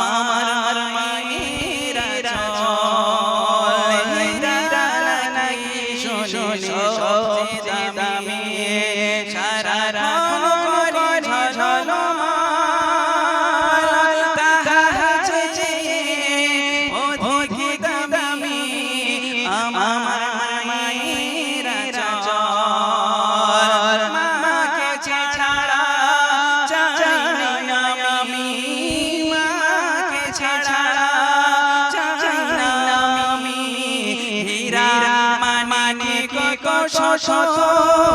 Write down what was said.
আমার মায়েরা চল হীরা নাকি শুনে সবচেয়ে দামি সারাক্ষণ করে ঝলমল তাহাজ্জুদে অধিক দামি আমার মায়েরা চল মাকে ছাড়া চাই না আমি মাকে ছাড়া চাই না আমি হীরা মানিক শত